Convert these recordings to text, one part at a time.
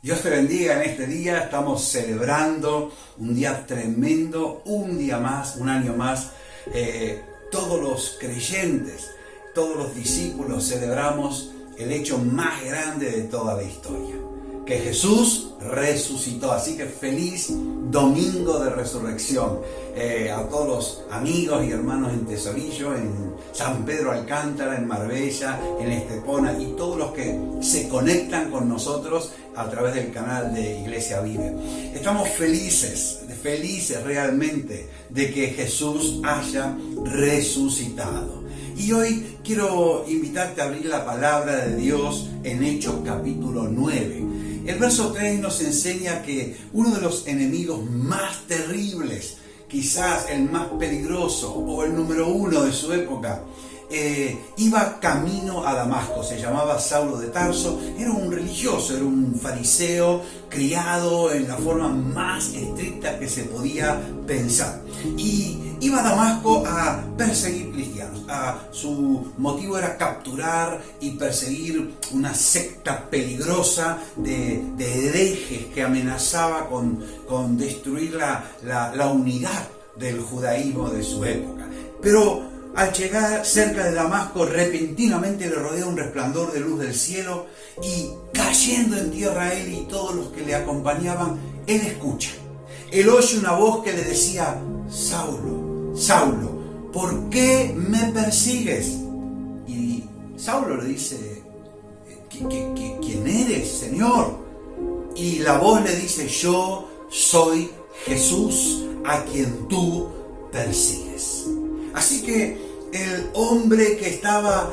Dios te bendiga en este día. Estamos celebrando un día tremendo, un día más, un año más. Todos los creyentes, todos los discípulos celebramos el hecho más grande de toda la historia, que Jesús resucitó. Así que feliz domingo de resurrección a todos los amigos y hermanos en Tesorillo, en San Pedro Alcántara, en Marbella, en Estepona y todos los que se conectan con nosotros a través del canal de Iglesia Vive. Estamos felices realmente de que Jesús haya resucitado. Y hoy quiero invitarte a abrir la palabra de Dios en Hechos capítulo 9. El verso 3 nos enseña que uno de los enemigos más terribles, quizás el más peligroso o el número uno de su época, iba camino a Damasco. Se llamaba Saulo de Tarso, era un religioso, era un fariseo criado en la forma más estricta que se podía pensar. Y iba a Damasco a perseguir cristianos. Su motivo era capturar y perseguir una secta peligrosa de herejes que amenazaba con destruir la unidad del judaísmo de su época. Pero al llegar cerca de Damasco, repentinamente le rodea un resplandor de luz del cielo y cayendo en tierra él y todos los que le acompañaban, él escucha. Él oye una voz que le decía: Saulo, Saulo, ¿por qué me persigues? Y Saulo le dice: ¿Quién eres, Señor? Y la voz le dice: yo soy Jesús a quien tú persigues. Así que el hombre que estaba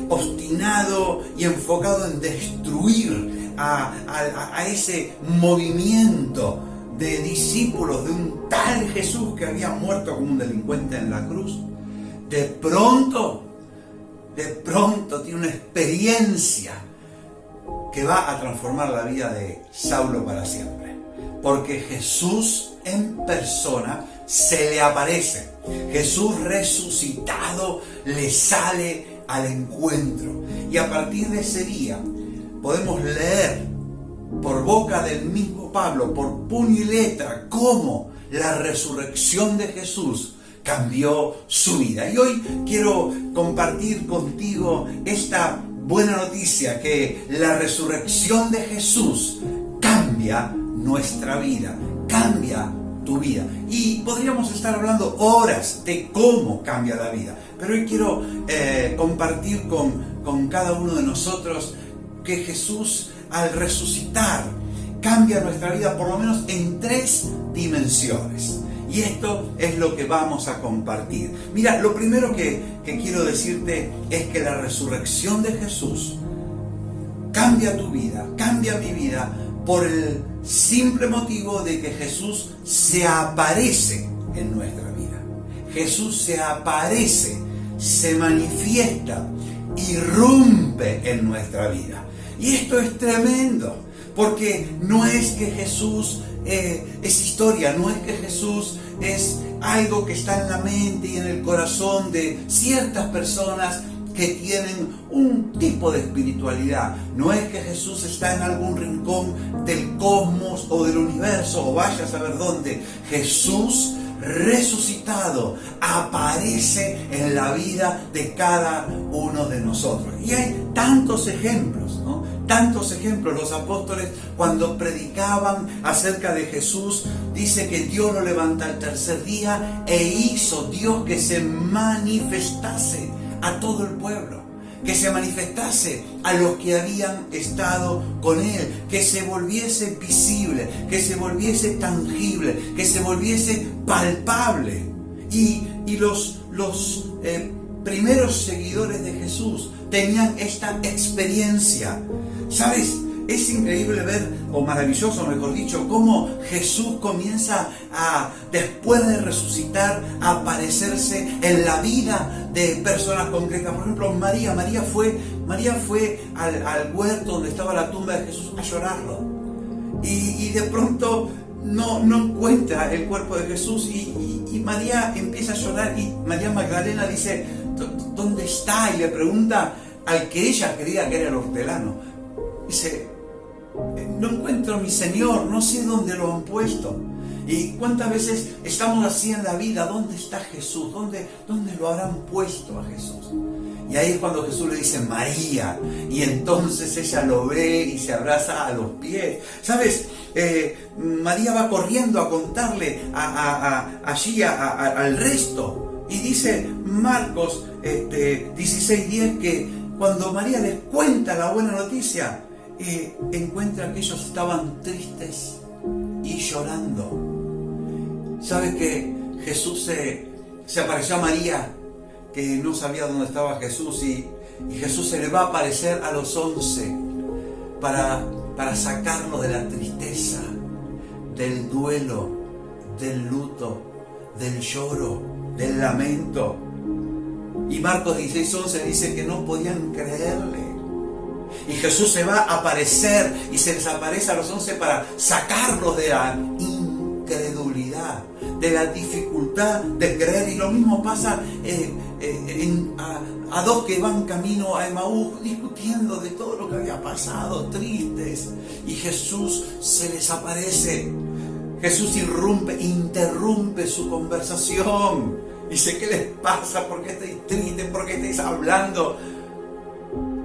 obstinado y enfocado en destruir a ese movimiento de discípulos de un tal Jesús que había muerto como un delincuente en la cruz, de pronto tiene una experiencia que va a transformar la vida de Saulo para siempre. Porque Jesús en persona se le aparece. Jesús resucitado le sale al encuentro. Y a partir de ese día podemos leer por boca del mismo Pablo, por puño y letra, cómo la resurrección de Jesús cambió su vida. Y hoy quiero compartir contigo esta buena noticia, que la resurrección de Jesús cambia nuestra vida, cambia tu vida. Y podríamos estar hablando horas de cómo cambia la vida, pero hoy quiero compartir con cada uno de nosotros que Jesús, al resucitar, cambia nuestra vida por lo menos en 3 dimensiones. Y esto es lo que vamos a compartir. Mira, lo primero que quiero decirte es que la resurrección de Jesús cambia tu vida, cambia mi vida, por el simple motivo de que Jesús se aparece en nuestra vida. Jesús se aparece, se manifiesta, irrumpe en nuestra vida. Y esto es tremendo, porque no es que Jesús es historia, no es que Jesús es algo que está en la mente y en el corazón de ciertas personas que tienen un tipo de espiritualidad. No es que Jesús está en algún rincón del cosmos o del universo o vaya a saber dónde. Jesús resucitado aparece en la vida de cada uno de nosotros. Y hay tantos ejemplos, ¿no? Tantos ejemplos. Los apóstoles, cuando predicaban acerca de Jesús, dice que Dios lo levanta al tercer día e hizo Dios que se manifestase a todo el pueblo, que se manifestase a los que habían estado con él, que se volviese visible, que se volviese tangible, que se volviese palpable. Y los primeros seguidores de Jesús tenían esta experiencia. ¿Sabes? Es increíble ver, o maravilloso mejor dicho, cómo Jesús comienza después de resucitar, a aparecerse en la vida de personas concretas. Por ejemplo, María fue al huerto donde estaba la tumba de Jesús a llorarlo. Y de pronto no encuentra el cuerpo de Jesús y María empieza a llorar y María Magdalena dice: ¿dónde está? Y le pregunta al que ella creía que era el hortelano. Dice: no encuentro a mi Señor, no sé dónde lo han puesto. Y cuántas veces estamos así en la vida, ¿dónde está Jesús? ¿Dónde lo habrán puesto a Jesús? Y ahí es cuando Jesús le dice María, y entonces ella lo ve y se abraza a los pies. ¿Sabes? María va corriendo a contarle allí al resto. Y dice Marcos 16:10 que cuando María les cuenta la buena noticia, encuentra que ellos estaban tristes y llorando. ¿Sabes que Jesús se apareció a María, que no sabía dónde estaba Jesús, y Jesús se le va a aparecer a los 11 para sacarlo de la tristeza, del duelo, del luto, del lloro, del lamento? Y Marcos 16:11 dice que no podían creerle. Y Jesús se va a aparecer y se les aparece a los 11 para sacarlos de la incredulidad, de la dificultad de creer. Y lo mismo pasa a dos que van camino a Emaús discutiendo de todo lo que había pasado, tristes. Y Jesús se les aparece. Jesús interrumpe su conversación. Dice, ¿qué les pasa? ¿Por qué estáis tristes? ¿Por qué estáis hablando?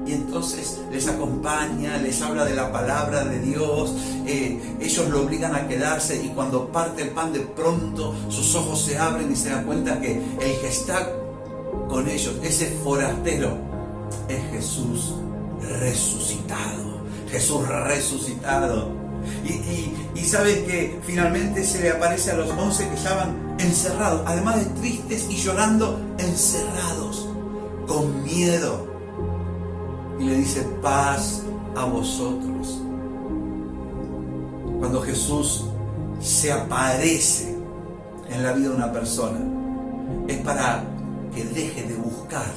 Y entonces les acompaña, les habla de la palabra de Dios. Ellos lo obligan a quedarse, y cuando parte el pan, de pronto sus ojos se abren y se dan cuenta que el que está con ellos, ese forastero, es Jesús resucitado. Jesús resucitado. Y saben que finalmente se le aparece a los 11 que estaban encerrados, además de tristes y llorando, encerrados, con miedo. Y le dice, paz a vosotros. Cuando Jesús se aparece en la vida de una persona, es para que deje de buscar,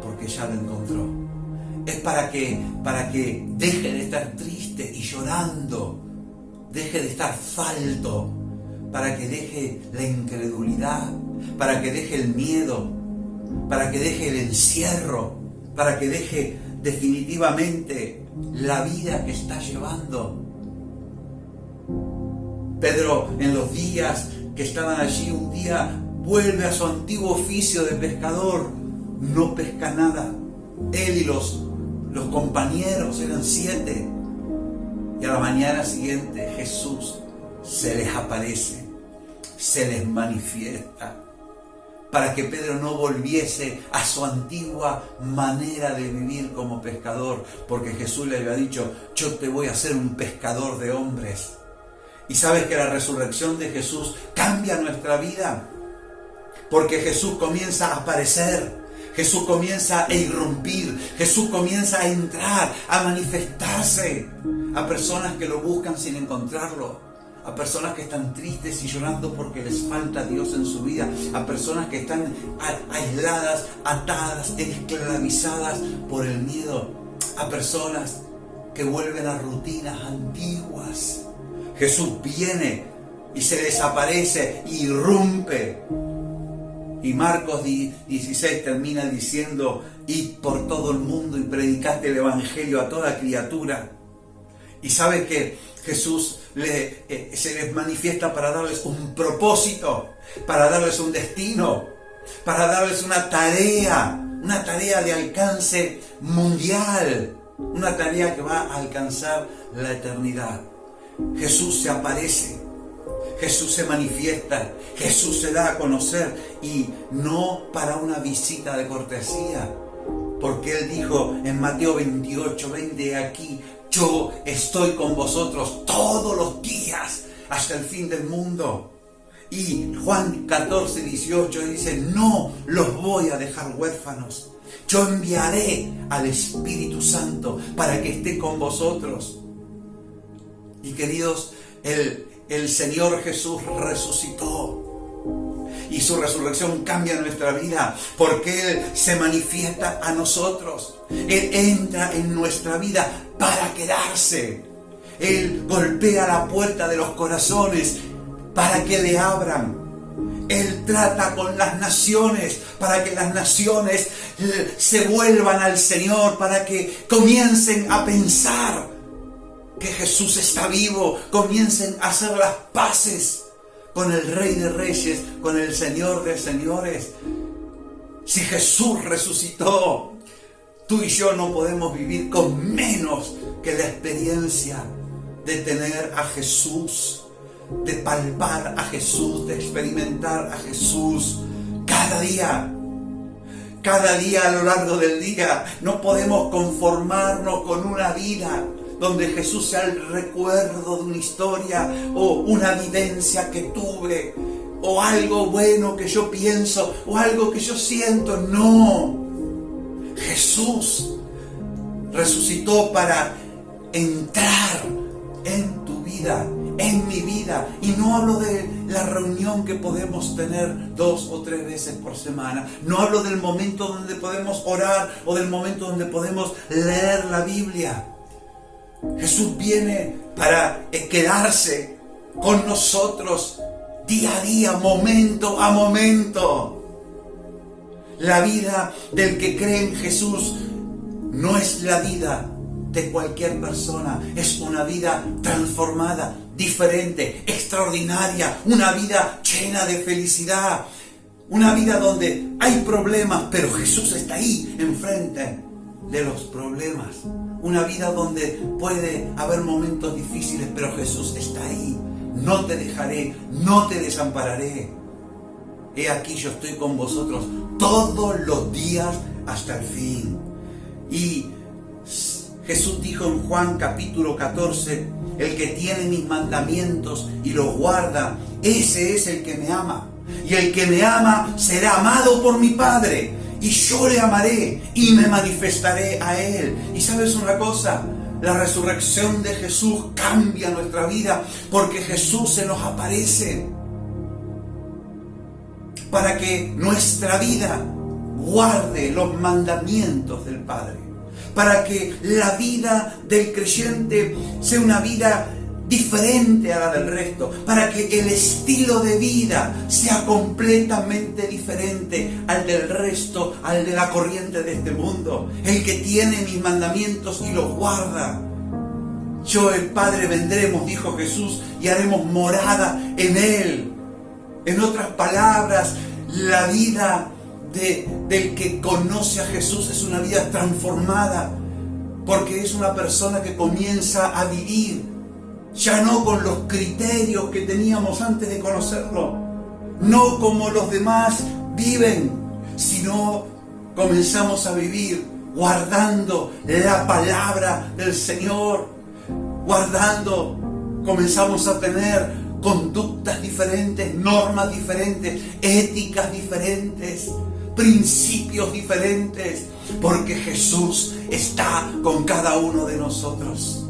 porque ya lo encontró. Es para que deje de estar triste y llorando, deje de estar falto, para que deje la incredulidad, para que deje el miedo, para que deje el encierro, para que deje definitivamente la vida que está llevando. Pedro, en los días que estaban allí, un día vuelve a su antiguo oficio de pescador. No pesca nada. Él y los compañeros, eran 7. Y a la mañana siguiente Jesús se les aparece, se les manifiesta, para que Pedro no volviese a su antigua manera de vivir como pescador, porque Jesús le había dicho, yo te voy a hacer un pescador de hombres. Y sabes que la resurrección de Jesús cambia nuestra vida, porque Jesús comienza a aparecer, Jesús comienza a irrumpir, Jesús comienza a entrar, a manifestarse a personas que lo buscan sin encontrarlo, a personas que están tristes y llorando porque les falta Dios en su vida, a personas que están aisladas, atadas, esclavizadas por el miedo, a personas que vuelven a rutinas antiguas. Jesús viene y se desaparece, irrumpe. Y Marcos 16 termina diciendo, id por todo el mundo y predicad el evangelio a toda criatura. Y sabe que Jesús se les manifiesta para darles un propósito, para darles un destino, para darles una tarea de alcance mundial, una tarea que va a alcanzar la eternidad. Jesús se aparece, Jesús se manifiesta, Jesús se da a conocer, y no para una visita de cortesía, porque Él dijo en Mateo 28:20, aquí yo estoy con vosotros todos los días hasta el fin del mundo. Y Juan 14:18 dice, no los voy a dejar huérfanos, yo enviaré al Espíritu Santo para que esté con vosotros. Y queridos, el Señor Jesús resucitó, y su resurrección cambia nuestra vida, porque Él se manifiesta a nosotros. Él entra en nuestra vida para quedarse. Él golpea la puerta de los corazones para que le abran. Él trata con las naciones para que las naciones se vuelvan al Señor, para que comiencen a pensar que Jesús está vivo, comiencen a hacer las paces con el Rey de Reyes, con el Señor de Señores. Si Jesús resucitó, tú y yo no podemos vivir con menos que la experiencia de tener a Jesús, de palpar a Jesús, de experimentar a Jesús cada día a lo largo del día. No podemos conformarnos con una vida donde Jesús sea el recuerdo de una historia o una vivencia que tuve o algo bueno que yo pienso o algo que yo siento. No, Jesús resucitó para entrar en tu vida, en mi vida. Y no hablo de la reunión que podemos tener 2 o 3 veces por semana. No hablo del momento donde podemos orar o del momento donde podemos leer la Biblia. Jesús viene para quedarse con nosotros día a día, momento a momento. La vida del que cree en Jesús no es la vida de cualquier persona, es una vida transformada, diferente, extraordinaria, una vida llena de felicidad, una vida donde hay problemas, pero Jesús está ahí, enfrente de los problemas, una vida donde puede haber momentos difíciles, pero Jesús está ahí. No te dejaré, no te desampararé. He aquí, yo estoy con vosotros todos los días hasta el fin. Y Jesús dijo en Juan capítulo 14, el que tiene mis mandamientos y los guarda, ese es el que me ama. Y el que me ama será amado por mi Padre. Y yo le amaré y me manifestaré a él. Y ¿sabes una cosa? La resurrección de Jesús cambia nuestra vida porque Jesús se nos aparece para que nuestra vida guarde los mandamientos del Padre, para que la vida del creyente sea una vida diferente a la del resto, para que el estilo de vida sea completamente diferente al del resto, al de la corriente de este mundo. El que tiene mis mandamientos y los guarda, yo el Padre vendremos, dijo Jesús, y haremos morada en él. En otras palabras, la vida del que conoce a Jesús es una vida transformada, porque es una persona que comienza a vivir ya no con los criterios que teníamos antes de conocerlo, no como los demás viven, sino comenzamos a vivir guardando la palabra del Señor, comenzamos a tener conductas diferentes, normas diferentes, éticas diferentes, principios diferentes, porque Jesús está con cada uno de nosotros.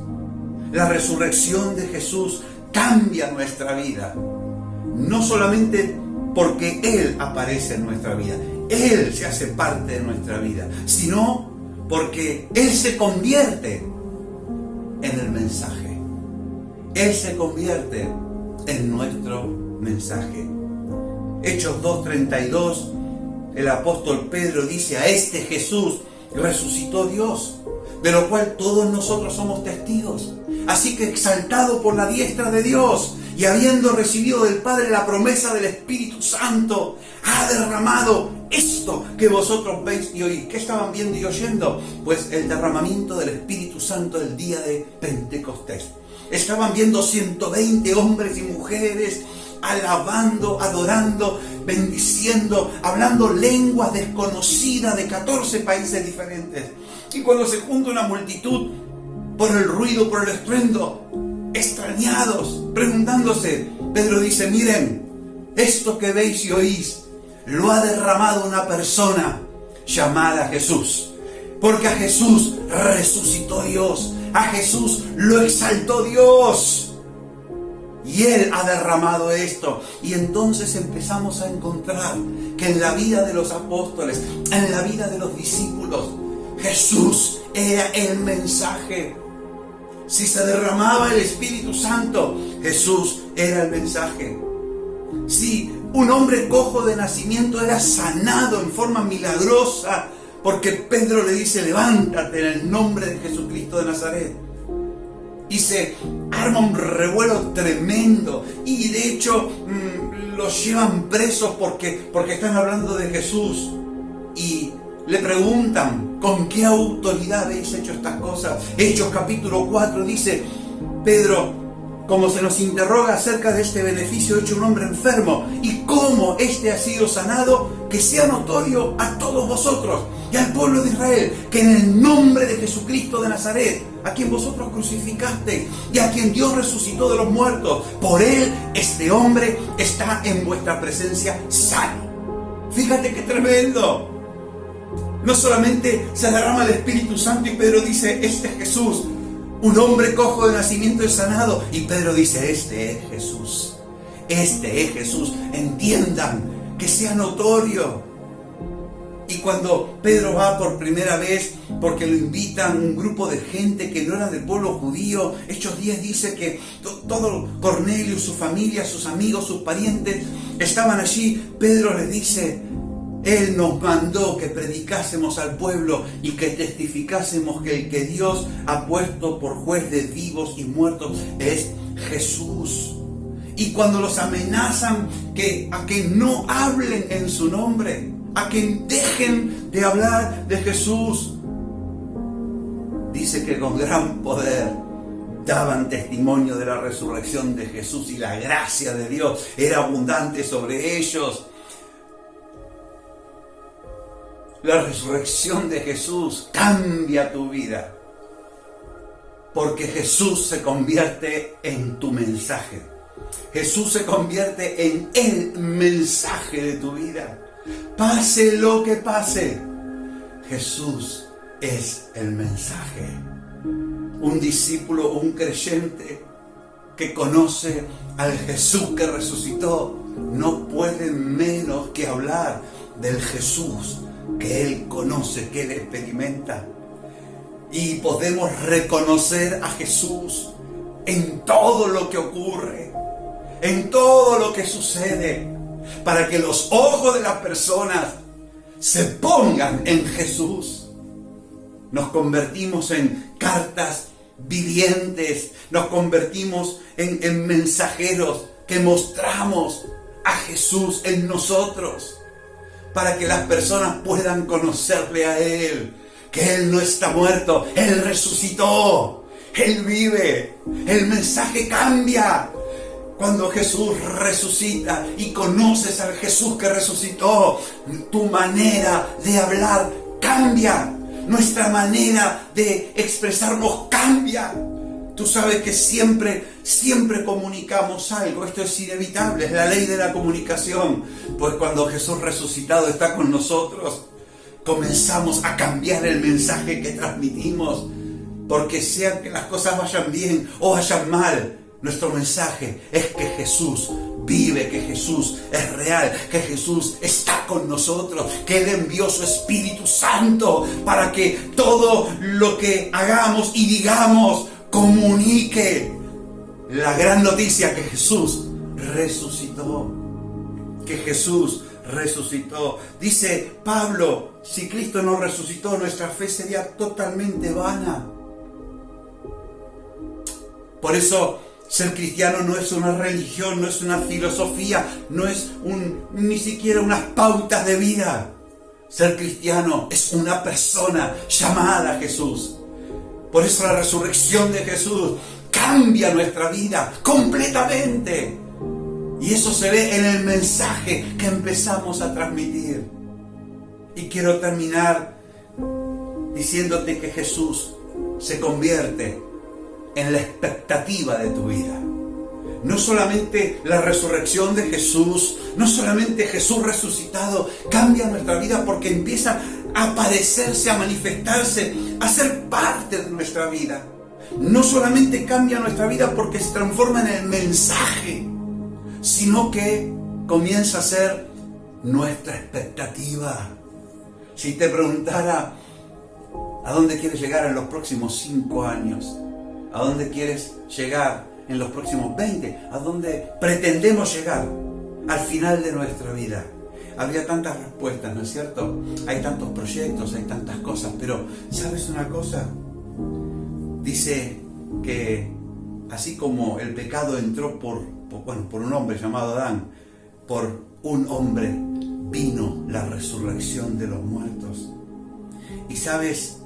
La resurrección de Jesús cambia nuestra vida, no solamente porque Él aparece en nuestra vida, Él se hace parte de nuestra vida, sino porque Él se convierte en el mensaje. Él se convierte en nuestro mensaje. Hechos 2:32, el apóstol Pedro dice: a este Jesús resucitó Dios, de lo cual todos nosotros somos testigos. Así que, exaltado por la diestra de Dios y habiendo recibido del Padre la promesa del Espíritu Santo, ha derramado esto que vosotros veis y oís. ¿Qué estaban viendo y oyendo? Pues el derramamiento del Espíritu Santo el día de Pentecostés. Estaban viendo 120 hombres y mujeres alabando, adorando, bendiciendo, hablando lenguas desconocidas de 14 países diferentes. Y cuando se junta una multitud, por el ruido, por el estruendo, extrañados, preguntándose, Pedro dice: miren, esto que veis y oís lo ha derramado una persona llamada Jesús, porque a Jesús resucitó Dios, a Jesús lo exaltó Dios, y Él ha derramado esto. Y entonces empezamos a encontrar que en la vida de los apóstoles, en la vida de los discípulos, Jesús era el mensaje. Si se derramaba el Espíritu Santo, Jesús era el mensaje. Si un hombre cojo de nacimiento era sanado en forma milagrosa, porque Pedro le dice: levántate en el nombre de Jesucristo de Nazaret. y se arma un revuelo tremendo. Y de hecho los llevan presos porque están hablando de Jesús. Y le preguntan, ¿con qué autoridad habéis hecho estas cosas? Hechos capítulo 4 dice, Pedro, como se nos interroga acerca de este beneficio hecho un hombre enfermo y cómo éste ha sido sanado, que sea notorio a todos vosotros y al pueblo de Israel, que en el nombre de Jesucristo de Nazaret, a quien vosotros crucificaste y a quien Dios resucitó de los muertos, por él este hombre está en vuestra presencia sano. Fíjate qué tremendo. No solamente se derrama el Espíritu Santo y Pedro dice, este es Jesús. Un hombre cojo de nacimiento es sanado. Y Pedro dice, este es Jesús. Este es Jesús. Entiendan, que sea notorio. Y cuando Pedro va por primera vez, porque lo invitan un grupo de gente que no era del pueblo judío, Hechos 10 dice que todo Cornelio, su familia, sus amigos, sus parientes, estaban allí. Pedro les dice, Él nos mandó que predicásemos al pueblo y que testificásemos que el que Dios ha puesto por juez de vivos y muertos es Jesús. Y cuando los amenazan a que no hablen en su nombre, a que dejen de hablar de Jesús, dice que con gran poder daban testimonio de la resurrección de Jesús y la gracia de Dios era abundante sobre ellos. La resurrección de Jesús cambia tu vida, porque Jesús se convierte en tu mensaje. Jesús se convierte en el mensaje de tu vida. Pase lo que pase, Jesús es el mensaje. Un discípulo, un creyente que conoce al Jesús que resucitó, no puede menos que hablar del Jesús que Él conoce, que Él experimenta. Y podemos reconocer a Jesús en todo lo que ocurre, en todo lo que sucede, para que los ojos de las personas se pongan en Jesús. Nos convertimos en cartas vivientes, nos convertimos en mensajeros que mostramos a Jesús en nosotros, para que las personas puedan conocerle a Él, que Él no está muerto, Él resucitó, Él vive, el mensaje cambia. Cuando Jesús resucita y conoces al Jesús que resucitó, tu manera de hablar cambia, nuestra manera de expresarnos cambia. Tú sabes que siempre comunicamos algo, esto es inevitable, es la ley de la comunicación. Pues cuando Jesús resucitado está con nosotros, comenzamos a cambiar el mensaje que transmitimos, porque sea que las cosas vayan bien o vayan mal, nuestro mensaje es que Jesús vive, que Jesús es real, que Jesús está con nosotros, que Él envió su Espíritu Santo para que todo lo que hagamos y digamos comunique la gran noticia que Jesús resucitó. Que Jesús resucitó. Dice Pablo, si Cristo no resucitó, nuestra fe sería totalmente vana. Por eso, ser cristiano no es una religión, no es una filosofía, no es ni siquiera unas pautas de vida. Ser cristiano es una persona llamada Jesús. Por eso la resurrección de Jesús cambia nuestra vida completamente. Y eso se ve en el mensaje que empezamos a transmitir. Y quiero terminar diciéndote que Jesús se convierte en la expectativa de tu vida. No solamente la resurrección de Jesús, no solamente Jesús resucitado cambia nuestra vida porque empieza a aparecerse, a manifestarse, a ser parte de nuestra vida. No solamente cambia nuestra vida porque se transforma en el mensaje, sino que comienza a ser nuestra expectativa. Si te preguntara ¿a dónde quieres llegar en los próximos 5 años? ¿A dónde quieres llegar en los próximos 20? ¿A dónde pretendemos llegar al final de nuestra vida? Habría tantas respuestas, ¿no es cierto? Hay tantos proyectos, hay tantas cosas, pero ¿sabes una cosa? Dice que así como el pecado entró por un hombre llamado Adán, por un hombre vino la resurrección de los muertos. Y sabes,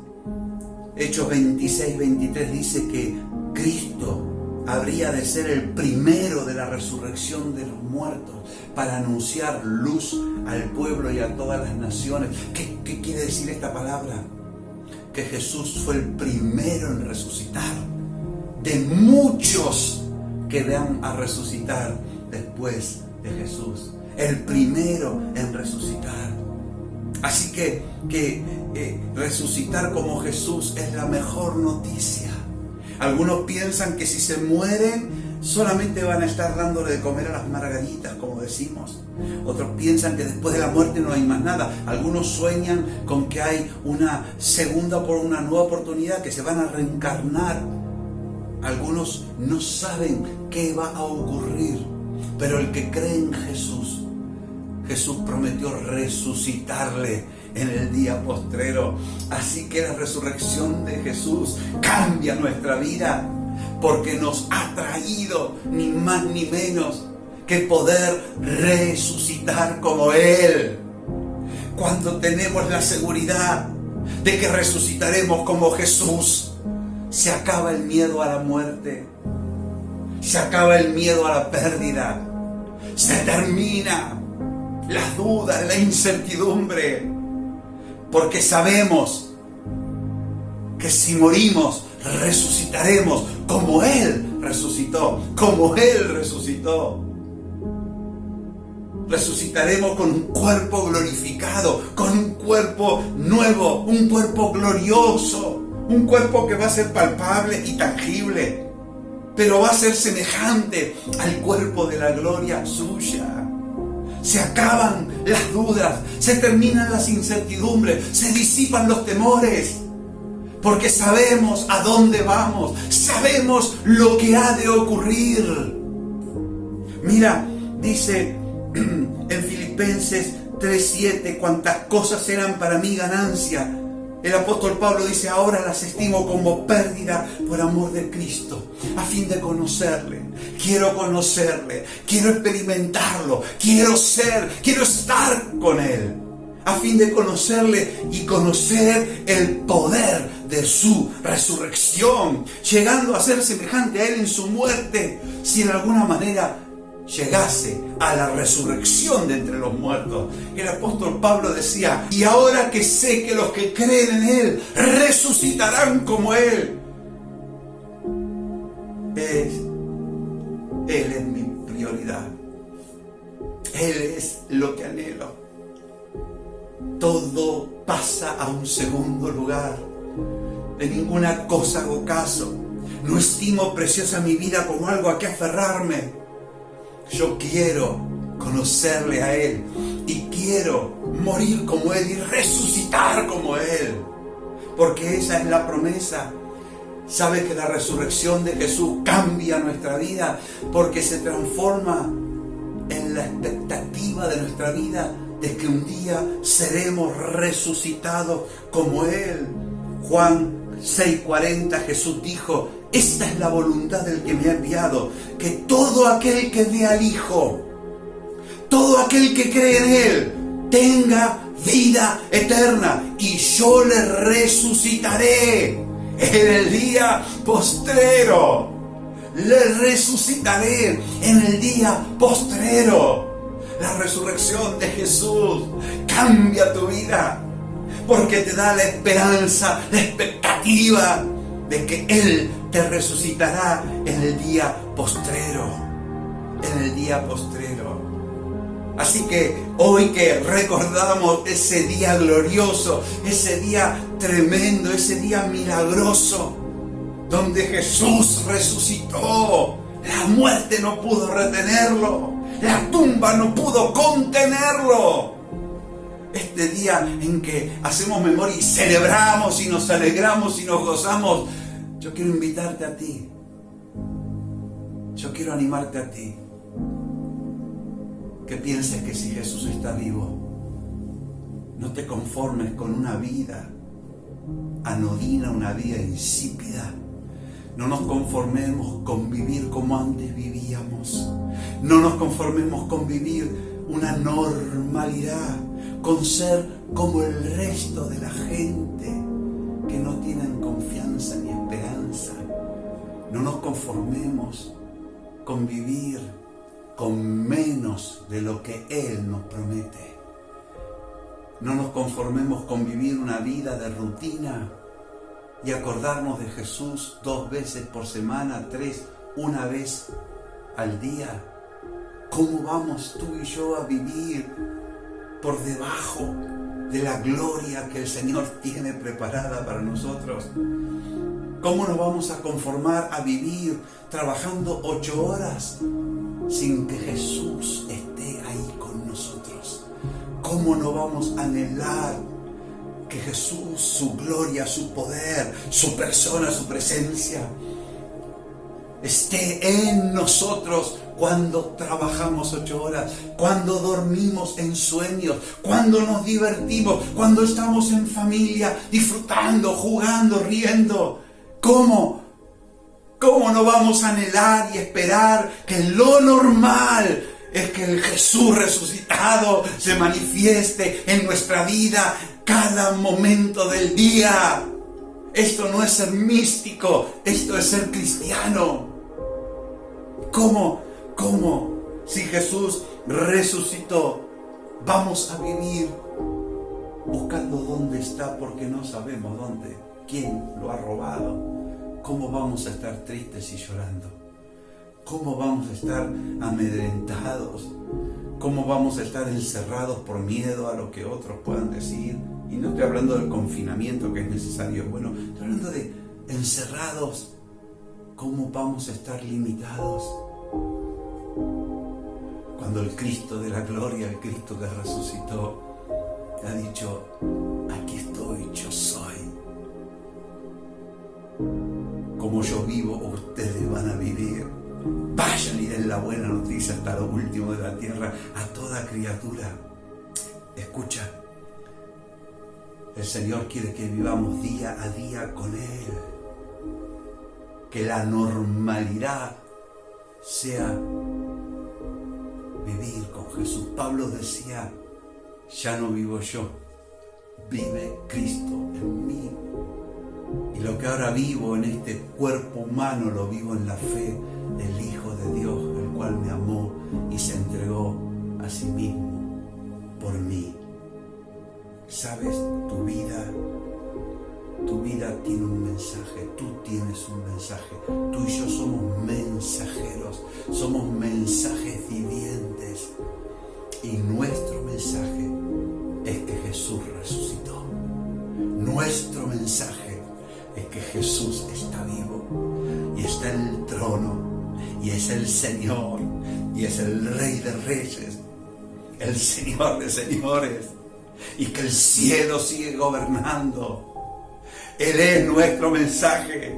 Hechos 26-23 dice que Cristo habría de ser el primero de la resurrección de los muertos para anunciar luz al pueblo y a todas las naciones. ¿Qué quiere decir esta palabra? Que Jesús fue el primero en resucitar de muchos que van a resucitar después de Jesús. El primero en resucitar. Así que resucitar como Jesús es la mejor noticia. Algunos piensan que si se mueren solamente van a estar dándole de comer a las margaritas, como decimos. Otros piensan que después de la muerte no hay más nada. Algunos sueñan con que hay una nueva oportunidad, que se van a reencarnar. Algunos no saben qué va a ocurrir, pero el que cree en Jesús, Jesús prometió resucitarle en el día postrero. Así que la resurrección de Jesús cambia nuestra vida, porque nos ha traído ni más ni menos que poder resucitar como Él. Cuando tenemos la seguridad de que resucitaremos como Jesús, se acaba el miedo a la muerte, se acaba el miedo a la pérdida, se termina las dudas, la incertidumbre, porque sabemos que si morimos, resucitaremos como Él resucitó, como Él resucitó. Resucitaremos con un cuerpo glorificado, con un cuerpo nuevo, un cuerpo glorioso, un cuerpo que va a ser palpable y tangible, pero va a ser semejante al cuerpo de la gloria suya. Se acaban las dudas, se terminan las incertidumbres, se disipan los temores, porque sabemos a dónde vamos, sabemos lo que ha de ocurrir. Mira, dice en Filipenses 3:7, cuantas cosas eran para mí ganancia, el apóstol Pablo dice, ahora las estimo como pérdida por amor de Cristo, a fin de conocerle. Quiero conocerle, quiero experimentarlo, quiero estar con Él, a fin de conocerle y conocer el poder de su resurrección, llegando a ser semejante a Él en su muerte, si en alguna manera llegase a la resurrección de entre los muertos. El apóstol Pablo decía, y ahora que sé que los que creen en Él resucitarán como Él. Él es mi prioridad. Él es lo que anhelo. Todo pasa a un segundo lugar. De ninguna cosa hago caso. No estimo preciosa mi vida como algo a que aferrarme. Yo quiero conocerle a Él y quiero morir como Él y resucitar como Él, porque esa es la promesa. ¿Sabes que la resurrección de Jesús cambia nuestra vida? Porque se transforma en la expectativa de nuestra vida de que un día seremos resucitados como Él. Juan 6:40, Jesús dijo, esta es la voluntad del que me ha enviado, que todo aquel que ve al Hijo, todo aquel que cree en Él, tenga vida eterna, y yo le resucitaré en el día postrero. Le resucitaré en el día postrero. La resurrección de Jesús cambia tu vida, porque te da la esperanza, la expectativa de que Él te resucitará en el día postrero. En el día postrero. Así que hoy que recordamos ese día glorioso, ese día tremendo, ese día milagroso, donde Jesús resucitó, la muerte no pudo retenerlo, la tumba no pudo contenerlo. Este día en que hacemos memoria y celebramos y nos alegramos y nos gozamos, yo quiero invitarte a ti, yo quiero animarte a ti, que pienses que si Jesús está vivo, no te conformes con una vida anodina, una vida insípida. No nos conformemos con vivir como antes vivíamos. No nos conformemos con vivir una normalidad, con ser como el resto de la gente que no tienen confianza ni esperanza. No nos conformemos con vivir con menos de lo que Él nos promete. No nos conformemos con vivir una vida de rutina y acordarnos de Jesús 2 veces por semana, 3, una vez al día. ¿Cómo vamos tú y yo a vivir por debajo de la gloria que el Señor tiene preparada para nosotros? ¿Cómo nos vamos a conformar a vivir trabajando 8 horas sin que Jesús esté ahí con nosotros? ¿Cómo no vamos a anhelar que Jesús, su gloria, su poder, su persona, su presencia esté en nosotros cuando trabajamos 8 horas, cuando dormimos en sueños, cuando nos divertimos, cuando estamos en familia, disfrutando, jugando, riendo? ¿Cómo no vamos a anhelar y esperar que lo normal es que el Jesús resucitado se manifieste en nuestra vida cada momento del día? Esto no es ser místico, esto es ser cristiano. ¿Cómo si Jesús resucitó vamos a vivir buscando dónde está porque no sabemos dónde, quién lo ha robado? ¿Cómo vamos a estar tristes y llorando? ¿Cómo vamos a estar amedrentados? ¿Cómo vamos a estar encerrados por miedo a lo que otros puedan decir? Y no estoy hablando del confinamiento que es necesario, bueno, estoy hablando de encerrados. ¿Cómo vamos a estar limitados? Cuando el Cristo de la gloria, el Cristo que resucitó, ha dicho, aquí estoy, yo soy. Como yo vivo, ustedes van a vivir. Vayan y den la buena noticia hasta lo último de la tierra a toda criatura. Escucha, el Señor quiere que vivamos día a día con Él. Que la normalidad sea vivir con Jesús. Pablo decía, ya no vivo yo, vive Cristo en mí. Y lo que ahora vivo en este cuerpo humano lo vivo en la fe del Hijo de Dios, el cual me amó y se entregó a sí mismo por mí. ¿Sabes? Tu vida tiene un mensaje, tú tienes un mensaje. Tú y yo somos mensajeros, somos mensajes vivientes. Y nuestro mensaje es que Jesús resucitó. Nuestro mensaje es que Jesús está vivo y está en el trono y es el Señor y es el Rey de Reyes, el Señor de Señores, y que el cielo sigue gobernando. Él es nuestro mensaje.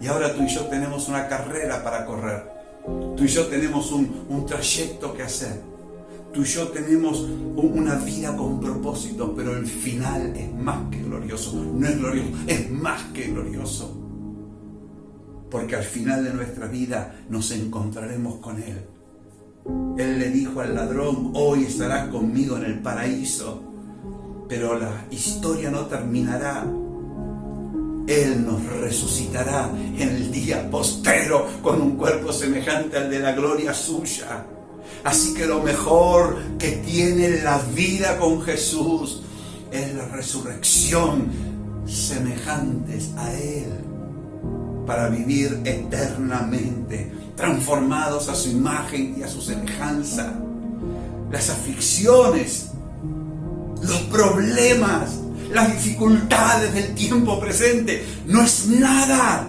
Y ahora tú y yo tenemos una carrera para correr. Tú y yo tenemos un trayecto que hacer. Tú y yo tenemos una vida con propósito, pero el final es más que glorioso. No es glorioso, es más que glorioso. Porque al final de nuestra vida nos encontraremos con Él. Él le dijo al ladrón, hoy estarás conmigo en el paraíso. Pero la historia no terminará. Él nos resucitará en el día postrero con un cuerpo semejante al de la gloria suya. Así que lo mejor que tiene la vida con Jesús es la resurrección, semejantes a Él, para vivir eternamente, transformados a su imagen y a su semejanza. Las aflicciones, los problemas, las dificultades del tiempo presente no es nada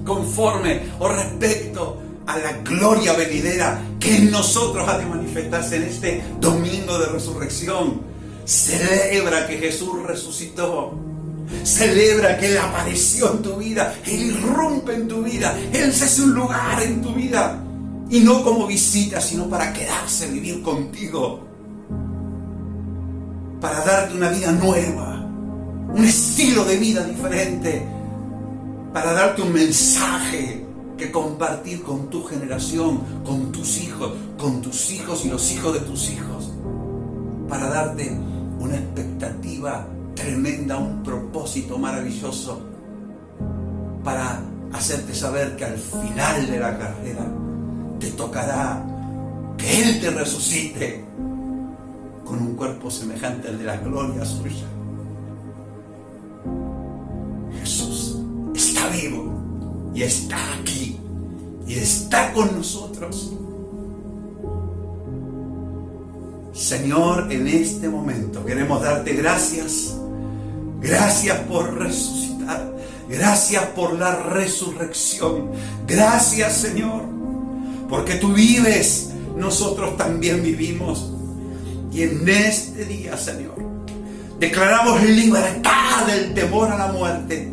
conforme o respecto a la gloria venidera que en nosotros ha de manifestarse en este domingo de resurrección. Celebra que Jesús resucitó. Celebra que Él apareció en tu vida. Él irrumpe en tu vida. Él se hace un lugar en tu vida. Y no como visita, sino para quedarse, vivir contigo. Para darte una vida nueva. Un estilo de vida diferente. para darte un mensaje que compartir con tu generación, con tus hijos y los hijos de tus hijos, para darte una expectativa tremenda, un propósito maravilloso, para hacerte saber que al final de la carrera te tocará que Él te resucite con un cuerpo semejante al de la gloria suya. Jesús está vivo y está aquí y está con nosotros. Señor, en este momento queremos darte gracias. Gracias por resucitar. Gracias por la resurrección. Gracias, Señor, porque tú vives, nosotros también vivimos. Y en este día, Señor, declaramos libertad del temor a la muerte.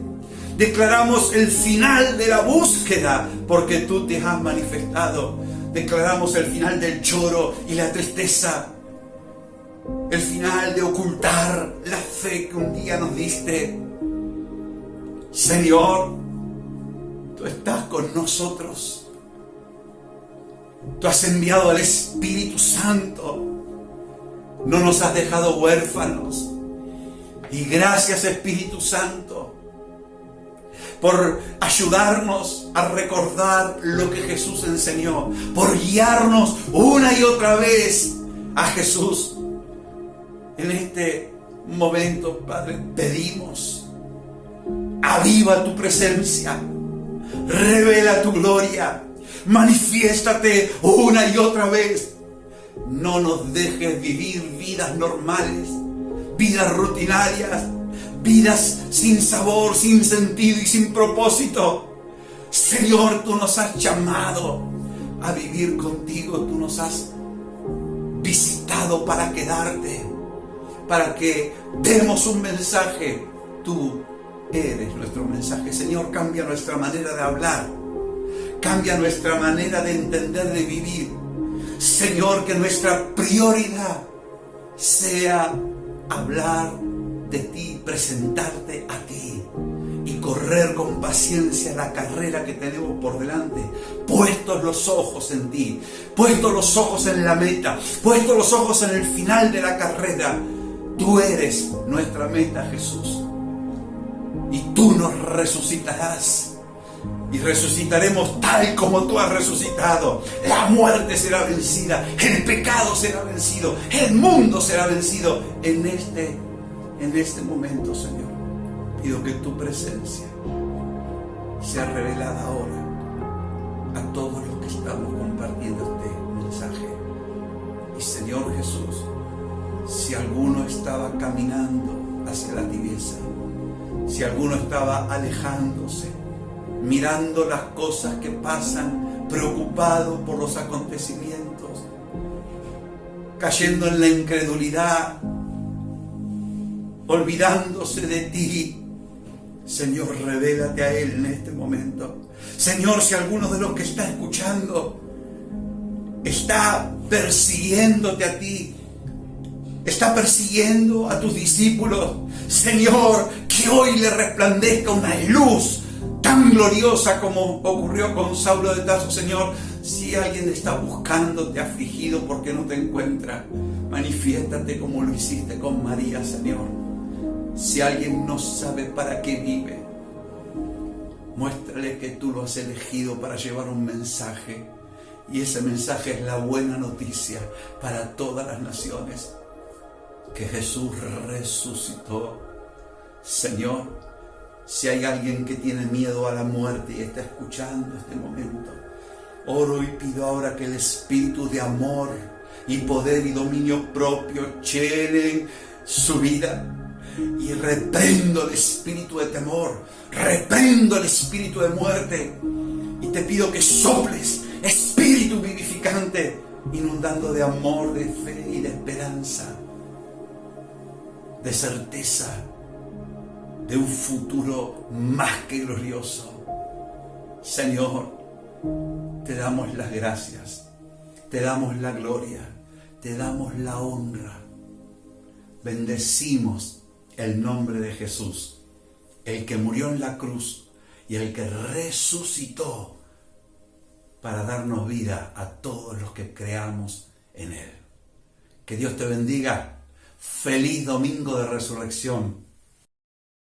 Declaramos el final de la búsqueda, porque tú te has manifestado. Declaramos el final del lloro y la tristeza. El final de ocultar la fe que un día nos diste. Señor, tú estás con nosotros. Tú has enviado al Espíritu Santo. No nos has dejado huérfanos. Y gracias, Espíritu Santo, por ayudarnos a recordar lo que Jesús enseñó, por guiarnos una y otra vez a Jesús. En este momento, Padre, pedimos, aviva tu presencia, revela tu gloria, manifiéstate una y otra vez. No nos dejes vivir vidas normales, vidas rutinarias, vidas sin sabor, sin sentido y sin propósito. Señor, tú nos has llamado a vivir contigo, tú nos has visitado para quedarte, para que demos un mensaje. Tú eres nuestro mensaje. Señor, cambia nuestra manera de hablar, cambia nuestra manera de entender, de vivir. Señor, que nuestra prioridad sea hablar de ti, presentarte a ti y correr con paciencia la carrera que tenemos por delante, puestos los ojos en ti, puestos los ojos en la meta, puestos los ojos en el final de la carrera. Tú eres nuestra meta, Jesús, y tú nos resucitarás. Y resucitaremos tal como tú has resucitado. La muerte será vencida, el pecado será vencido, el mundo será vencido. En este momento, Señor, pido que tu presencia sea revelada ahora a todos los que estamos compartiendo este mensaje. Y Señor Jesús, si alguno estaba caminando hacia la tibieza, si alguno estaba alejándose, mirando las cosas que pasan, preocupado por los acontecimientos, cayendo en la incredulidad, olvidándose de ti, Señor, revélate a él en este momento. Señor, si alguno de los que está escuchando está persiguiéndote a ti, está persiguiendo a tus discípulos, Señor, que hoy le resplandezca una luz tan gloriosa como ocurrió con Saulo de Tarso. Señor, si alguien está buscándote afligido porque no te encuentra, manifiéstate como lo hiciste con María, Señor. Si alguien no sabe para qué vive, muéstrale que tú lo has elegido para llevar un mensaje, y ese mensaje es la buena noticia para todas las naciones, que Jesús resucitó. Señor, si hay alguien que tiene miedo a la muerte y está escuchando este momento, oro y pido ahora que el espíritu de amor y poder y dominio propio llenen su vida. Y reprendo el espíritu de temor, reprendo el espíritu de muerte. Y te pido que soples, espíritu vivificante, inundando de amor, de fe y de esperanza, de certeza, de un futuro más que glorioso. Señor, te damos las gracias, te damos la gloria, te damos la honra. Bendecimos el nombre de Jesús, el que murió en la cruz y el que resucitó para darnos vida a todos los que creamos en Él. Que Dios te bendiga. Feliz domingo de resurrección.